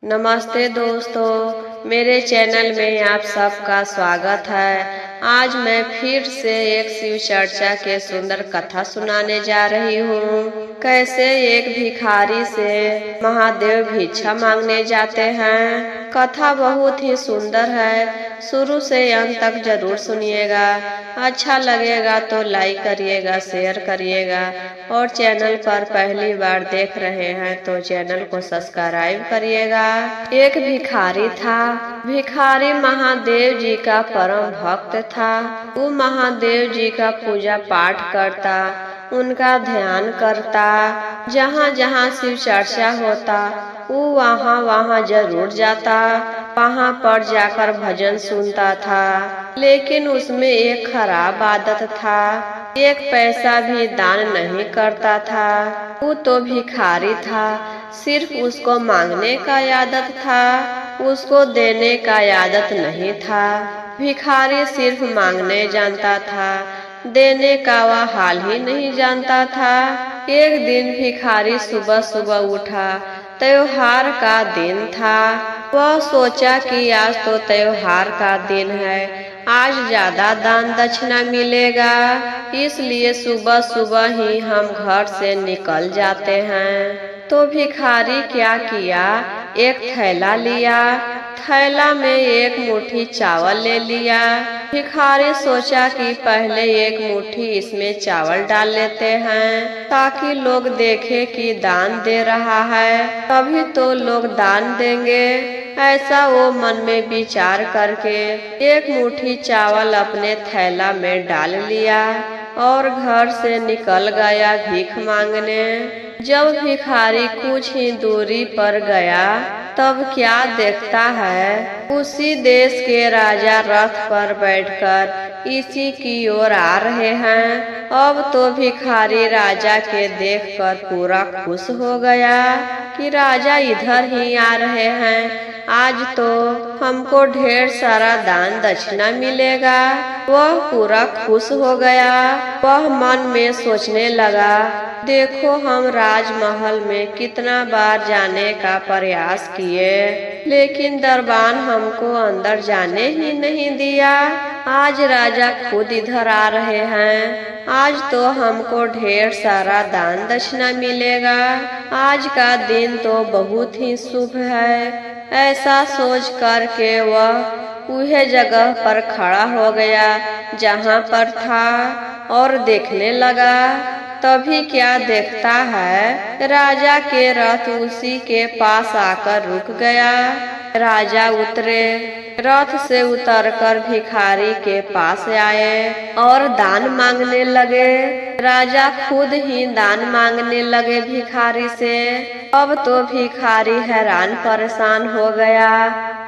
नमस्ते दोस्तों, मेरे चैनल में आप सबका स्वागत है। आज मैं फिर से एक शिव चर्चा के सुंदर कथा सुनाने जा रही हूँ। कैसे एक भिखारी से महादेव भिक्षा मांगने जाते हैं। कथा बहुत ही सुंदर है, शुरू से अंत तक जरूर सुनिएगा। अच्छा लगेगा तो लाइक करिएगा, शेयर करिएगा और चैनल पर पहली बार देख रहे हैं तो चैनल को सब्सक्राइब करिएगा। एक भिखारी था। भिखारी महादेव जी का परम भक्त था। वो महादेव जी का पूजा पाठ करता, उनका ध्यान करता। जहाँ जहाँ शिव चर्चा होता वो वहाँ वहाँ जरूर जाता। वहाँ पर जाकर भजन सुनता था, लेकिन उसमें एक खराब आदत था। एक पैसा भी दान नहीं करता था। वो तो भिखारी था, सिर्फ उसको मांगने का आदत था, उसको देने का आदत नहीं था। भिखारी सिर्फ मांगने जानता था, देने का वह हाल ही नहीं जानता था। एक दिन भिखारी सुबह सुबह उठा। त्योहार का दिन था। वह सोचा कि आज तो त्योहार का दिन है, आज ज्यादा दान दक्षिणा मिलेगा, इसलिए सुबह सुबह ही हम घर से निकल जाते हैं। तो भिखारी क्या किया, एक थैला लिया। थैला में एक मुट्ठी चावल ले लिया। भिखारी सोचा कि पहले एक मुट्ठी इसमें चावल डाल लेते हैं, ताकि लोग देखें कि दान दे रहा है, तभी तो लोग दान देंगे। ऐसा वो मन में विचार करके एक मुट्ठी चावल अपने थैला में डाल लिया और घर से निकल गया भीख मांगने। जब भिखारी कुछ ही दूरी पर गया तब क्या देखता है, उसी देश के राजा रथ पर बैठकर इसी की ओर आ रहे हैं। अब तो भिखारी राजा के देखकर पूरा खुश हो गया कि राजा इधर ही आ रहे हैं, आज तो हमको ढेर सारा दान दक्षिणा मिलेगा। वह पूरा खुश हो गया। वह मन में सोचने लगा, देखो हम राजमहल में कितना बार जाने का प्रयास किए, लेकिन दरबान हमको अंदर जाने ही नहीं दिया। आज राजा खुद इधर आ रहे हैं, आज तो हमको ढेर सारा दान दक्षिणा मिलेगा। आज का दिन तो बहुत ही शुभ है। ऐसा सोच करके वह उहे जगह पर खड़ा हो गया जहाँ पर था और देखने लगा। तभी क्या देखता है, राजा के रथ उसी के पास आकर रुक गया। राजा उतरे, रथ से उतरकर भिखारी के पास आए और दान मांगने लगे। राजा खुद ही दान मांगने लगे भिखारी से। अब तो भिखारी हैरान परेशान हो गया,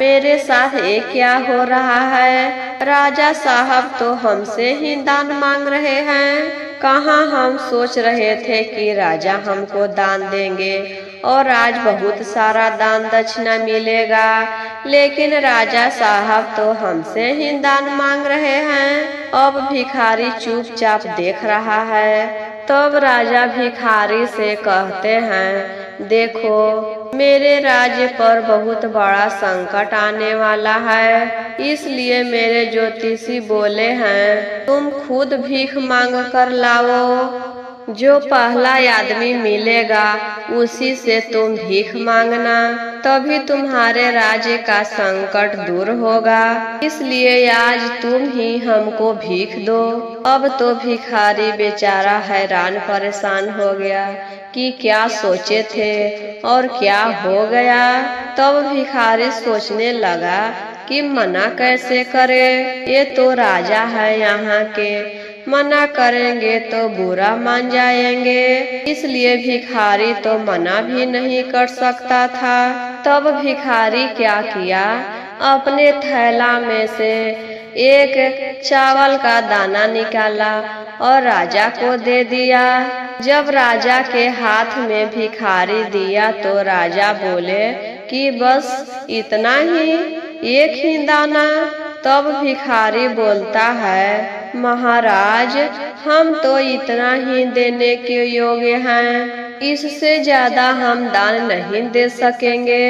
मेरे साथ ये क्या हो रहा है। राजा साहब तो हमसे ही दान मांग रहे हैं। कहाँ हम सोच रहे थे कि राजा हमको दान देंगे और आज बहुत सारा दान दक्षिणा मिलेगा, लेकिन राजा साहब तो हमसे ही दान मांग रहे हैं। अब भिखारी चुपचाप देख रहा है। तब राजा भिखारी से कहते हैं, देखो मेरे राज्य पर बहुत बड़ा संकट आने वाला है, इसलिए मेरे ज्योतिषी बोले हैं तुम खुद भीख मांग कर लाओ। जो पहला आदमी मिलेगा उसी से तुम भीख मांगना, तभी तुम्हारे राज्य का संकट दूर होगा। इसलिए आज तुम ही हमको भीख दो। अब तो भिखारी बेचारा हैरान परेशान हो गया कि क्या सोचे थे और क्या हो गया। तब भिखारी सोचने लगा कि मना कैसे करे, ये तो राजा है यहाँ के, मना करेंगे तो बुरा मान जाएंगे, इसलिए भिखारी तो मना भी नहीं कर सकता था। तब भिखारी क्या किया, अपने थैला में से एक चावल का दाना निकाला और राजा को दे दिया। जब राजा के हाथ में भिखारी दिया तो राजा बोले कि बस इतना ही, एक ही दाना। तब भिखारी बोलता है, महाराज हम तो इतना ही देने के योग्य हैं, इससे ज्यादा हम दान नहीं दे सकेंगे।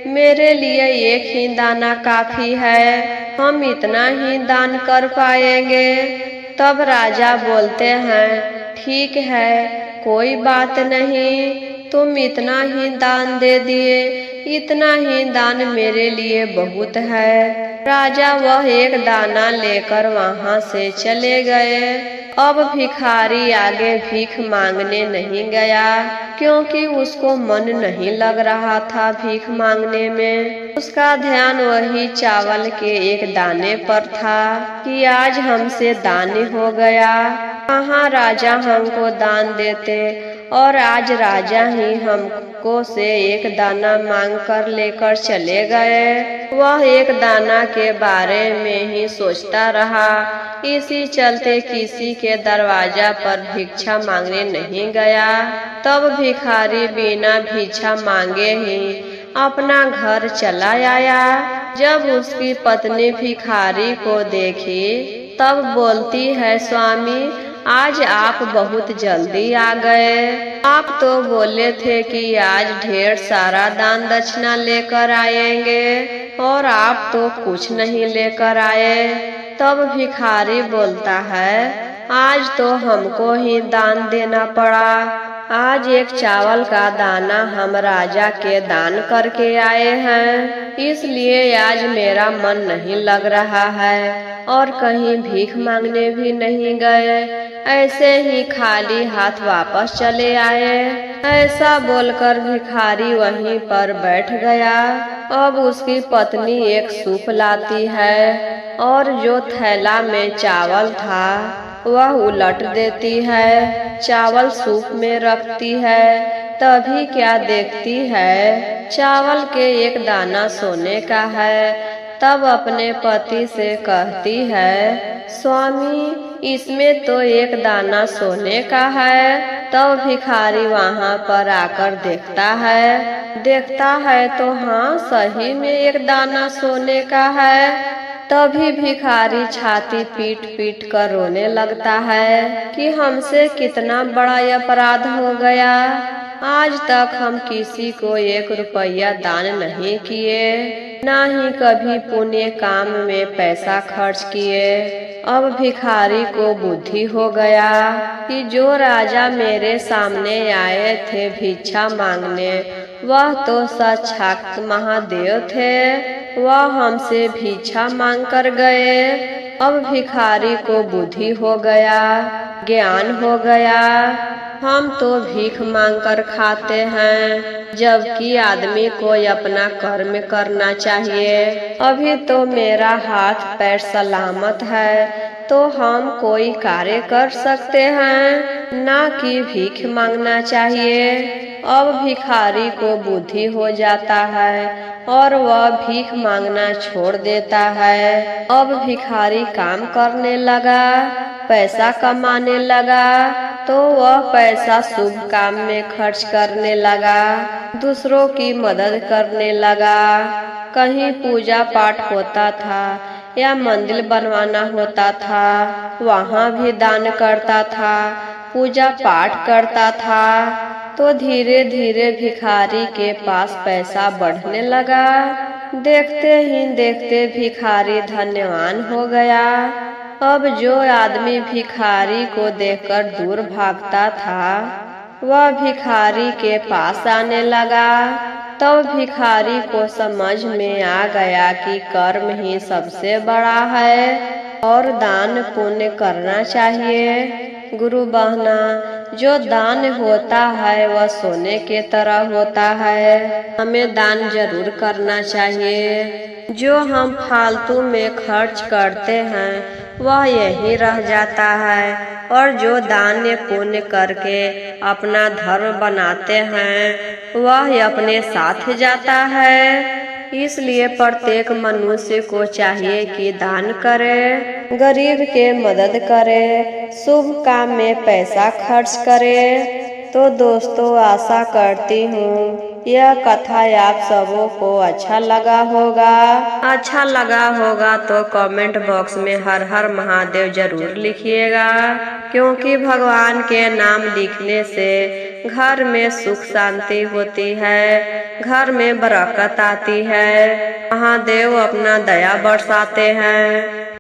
मेरे लिए एक ही दाना काफी है, हम इतना ही दान कर पाएंगे। तब राजा बोलते हैं, ठीक है, कोई बात नहीं, तुम इतना ही दान दे दिए, इतना ही दान मेरे लिए बहुत है। राजा वह एक दाना लेकर वहां से चले गए। अब भिखारी आगे भीख मांगने नहीं गया, क्योंकि उसको मन नहीं लग रहा था भीख मांगने में। उसका ध्यान वही चावल के एक दाने पर था कि आज हमसे दान हो गया। कहाँ राजा हमको दान देते, और आज राजा ही हमको से एक दाना मांग कर लेकर चले गए। वह एक दाना के बारे में ही सोचता रहा। इसी चलते किसी के दरवाजा पर भिक्षा मांगने नहीं गया। तब भिखारी बिना भिक्षा मांगे ही अपना घर चला आया। जब उसकी पत्नी भिखारी को देखी तब बोलती है, स्वामी, आज आप बहुत जल्दी आ गए। आप तो बोले थे कि आज ढेर सारा दान दक्षिणा लेकर आएंगे, और आप तो कुछ नहीं लेकर आए। तब भिखारी बोलता है, आज तो हमको ही दान देना पड़ा। आज एक चावल का दाना हम राजा के दान करके आए हैं, इसलिए आज मेरा मन नहीं लग रहा है, और कहीं भीख मांगने भी नहीं गए। ऐसे ही खाली हाथ वापस चले आए। ऐसा बोलकर भिखारी वहीं पर बैठ गया। अब उसकी पत्नी एक सूप लाती है, और जो थैला में चावल था वह उलट देती है, चावल सूप में रखती है। तभी क्या देखती है, चावल के एक दाना सोने का है। तब अपने पति से कहती है, स्वामी, इसमें तो एक दाना सोने का है। तब भिखारी वहां पर आकर देखता है तो हाँ, सही में एक दाना सोने का है। तभी भिखारी छाती पीट पीट कर रोने लगता है कि हमसे कितना बड़ा अपराध हो गया। आज तक हम किसी को 1 रुपया दान नहीं किए, ना ही कभी पुण्य काम में पैसा खर्च किए। अब भिखारी को बुद्धि हो गया कि जो राजा मेरे सामने आए थे भिक्षा मांगने, वह तो साक्षात महादेव थे। वह हमसे भिक्षा मांग कर गए। अब भिखारी को बुद्धि हो गया, ज्ञान हो गया। हम तो भीख मांग कर खाते हैं, जबकि आदमी को अपना कर्म करना चाहिए। अभी तो मेरा हाथ पैर सलामत है, तो हम कोई कार्य कर सकते हैं, ना कि भीख मांगना चाहिए। अब भिखारी को बुद्धि हो जाता है और वह भीख मांगना छोड़ देता है। अब भिखारी काम करने लगा, पैसा कमाने लगा, तो वह पैसा शुभ काम में खर्च करने लगा, दूसरों की मदद करने लगा। कहीं पूजा पाठ होता था या मंदिर बनवाना होता था, वहाँ भी दान करता था, पूजा पाठ करता था। तो धीरे धीरे भिखारी के पास पैसा बढ़ने लगा। देखते ही देखते भिखारी धन्यवान हो गया। अब जो आदमी भिखारी को देखकर दूर भागता था, वह भिखारी के पास आने लगा। तब भिखारी को समझ में आ गया कि कर्म ही सबसे बड़ा है और दान पुण्य करना चाहिए। गुरु बहना, जो दान होता है वह सोने के तरह होता है। हमें दान जरूर करना चाहिए। जो हम फालतू में खर्च करते हैं वह यही रह जाता है, और जो दान पुण्य करके अपना धर्म बनाते हैं वह अपने साथ जाता है। इसलिए प्रत्येक मनुष्य को चाहिए कि दान करे, गरीब के मदद करे, शुभ काम में पैसा खर्च करे। तो दोस्तों, आशा करती हूँ यह कथा आप सबों को अच्छा लगा होगा तो कमेंट बॉक्स में हर हर महादेव जरूर लिखिएगा, क्योंकि भगवान के नाम लिखने से घर में सुख शांति होती है, घर में बरकत आती है। महादेव अपना दया बरसाते हैं।